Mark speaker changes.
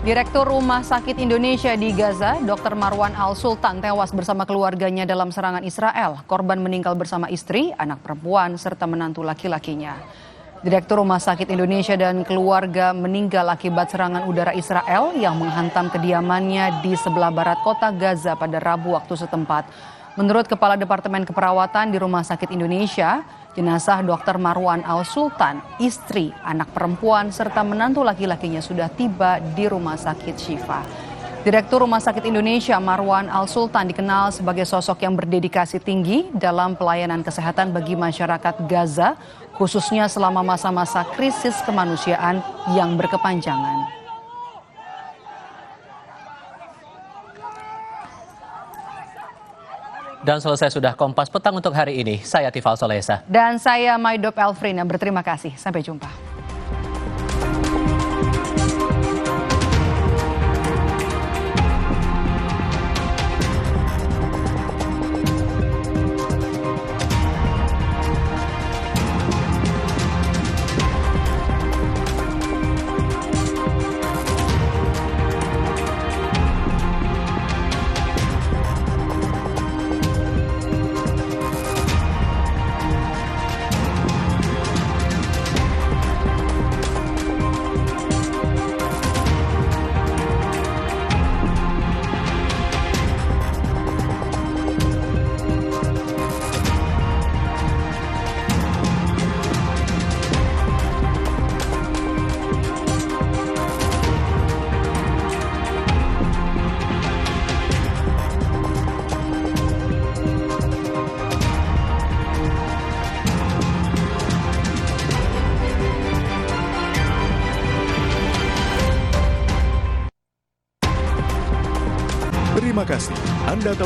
Speaker 1: Direktur Rumah Sakit Indonesia di Gaza, Dr. Marwan Al-Sultan tewas bersama keluarganya dalam serangan Israel. Korban meninggal bersama istri, anak perempuan, serta menantu laki-lakinya. Direktur Rumah Sakit Indonesia dan keluarga meninggal akibat serangan udara Israel yang menghantam kediamannya di sebelah barat kota Gaza pada Rabu waktu setempat. Menurut Kepala Departemen Keperawatan di Rumah Sakit Indonesia, jenazah Dr. Marwan Al-Sultan, istri, anak perempuan, serta menantu laki-lakinya sudah tiba di Rumah Sakit Syifa. Direktur Rumah Sakit Indonesia Marwan Al-Sultan dikenal sebagai sosok yang berdedikasi tinggi dalam pelayanan kesehatan bagi masyarakat Gaza, khususnya selama masa-masa krisis kemanusiaan yang berkepanjangan.
Speaker 2: Dan selesai sudah Kompas Petang untuk hari ini. Saya Tifal Solesa.
Speaker 1: Dan saya Maidop Elfrina. Berterima kasih. Sampai jumpa.
Speaker 3: Terima kasih. Anda telah